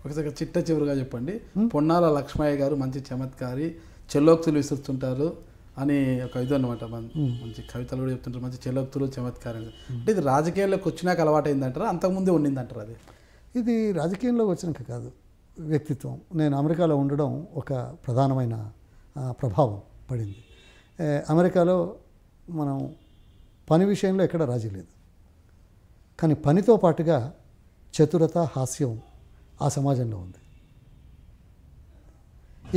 ఒకసారి చిట్ట చివరిగా చెప్పండి. పొన్నాల లక్ష్మయ్య గారు మంచి చమత్కారి, చెల్లోక్తులు విసురుతుంటారు అని ఒక ఇది అన్నమాట. మంచి కవితలు కూడా చెప్తుంటారు, మంచి చెల్లోక్తులు చమత్కారం. అంటే ఇది రాజకీయాల్లోకి వచ్చినాక అలవాటు అయిందంటారా, అంతకుముందే ఉండిందంటారు? అది ఇది రాజకీయంలోకి వచ్చినాక కాదు, వ్యక్తిత్వం. నేను అమెరికాలో ఉండడం ఒక ప్రధానమైన ప్రభావం పడింది. అమెరికాలో మనం పని విషయంలో ఎక్కడ రాజీ లేదు, కానీ పనితో పాటుగా చతురత, హాస్యం ఆ సమాజంలో ఉంది.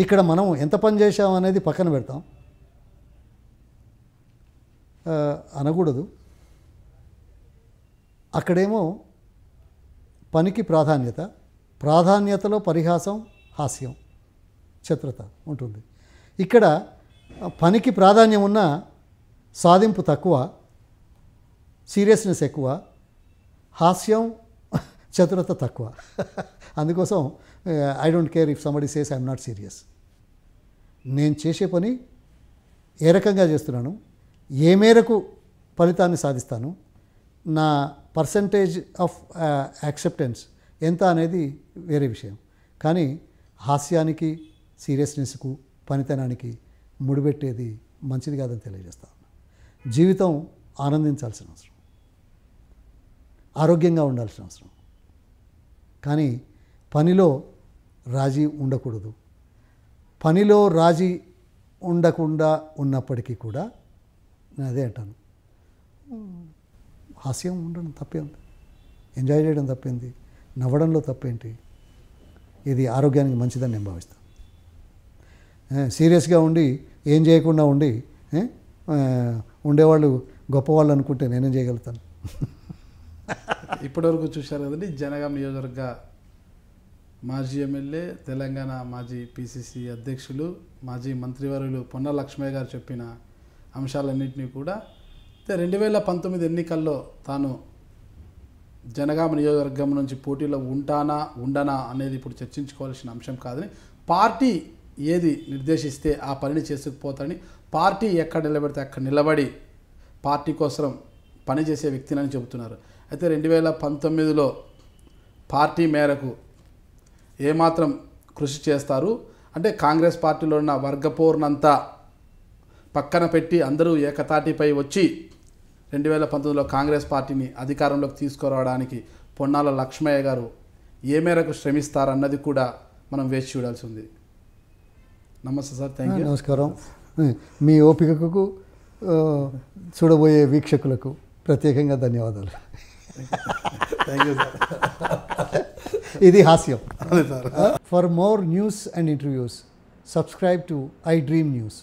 ఇక్కడ మనం ఎంత పని చేశాం అనేది పక్కన పెడతాం, అనకూడదు. అక్కడేమో పనికి ప్రాధాన్యతలో పరిహాసం, హాస్యం, చతురత ఉంటుంది. ఇక్కడ పనికి ప్రాధాన్యం ఉన్న సాధింపు తక్కువ, సీరియస్నెస్ ఎక్కువ, హాస్యం చతురత తక్కువ. అందుకోసం I don't care if somebody says I'm not serious. నేను చేసే పని ఏ రకంగా చేస్తున్నాను, ఏ మేరకు ఫలితాన్ని సాధిస్తాను, నా పర్సంటేజ్ ఆఫ్ యాక్సెప్టెన్స్ ఎంత అనేది వేరే విషయం. కానీ హాస్యానికి, సీరియస్నెస్కు, పనితనానికి ముడిపెట్టేది మంచిది కాదని తెలియజేస్తాను. జీవితం ఆనందించాల్సిన అవసరం, ఆరోగ్యంగా ఉండాల్సిన అవసరం, కానీ పనిలో రాజీ ఉండకూడదు. పనిలో రాజీ ఉండకుండా ఉన్నప్పటికీ కూడా నేను అదే అంటాను, హాస్యం ఉండడం తప్పే ఉంది, ఎంజాయ్ చేయడం తప్పేంది, నవ్వడంలో తప్పేంటి? ఇది ఆరోగ్యానికి మంచిదని నేను భావిస్తాను. సీరియస్గా ఉండి ఏం చేయకుండా ఉండి ఉండేవాళ్ళు గొప్పవాళ్ళు అనుకుంటే నేనేం చేయగలుగుతాను? ఇప్పటివరకు చూశారు కదండి, జనగాం నియోజకవర్గ మాజీ ఎమ్మెల్యే, తెలంగాణ మాజీ పిసిసి అధ్యక్షులు, మాజీ మంత్రివర్యులు పొన్నాల లక్ష్మయ్య గారు చెప్పిన అంశాలన్నింటినీ కూడా 2019 ఎన్నికల్లో తాను జనగామ నియోజకవర్గం నుంచి పోటీలో ఉండనా అనేది ఇప్పుడు చర్చించుకోవాల్సిన అంశం కాదని, పార్టీ ఏది నిర్దేశిస్తే ఆ పనిని చేసుకుపోతాడని, పార్టీ ఎక్కడ నిలబెడితే అక్కడ నిలబడి పార్టీ కోసం పనిచేసే వ్యక్తినని చెబుతున్నారు. అయితే 2019లో పార్టీ మేరకు ఏమాత్రం కృషి చేస్తారు అంటే, కాంగ్రెస్ పార్టీలో ఉన్న వర్గపోర్నంతా పక్కన పెట్టి అందరూ ఏకతాటిపై వచ్చి 2019లో కాంగ్రెస్ పార్టీని అధికారంలోకి తీసుకురావడానికి పొన్నాల లక్ష్మయ్య గారు ఏ మేరకు శ్రమిస్తారన్నది కూడా మనం వేచి చూడాల్సి ఉంది. నమస్తే సార్, థ్యాంక్ యూ. నమస్కారం. మీ ఓపికకు, చూడబోయే వీక్షకులకు ప్రత్యేకంగా ధన్యవాదాలు. Thank you sir. ఇది హాస్యం. For more news and interviews subscribe to iDream News.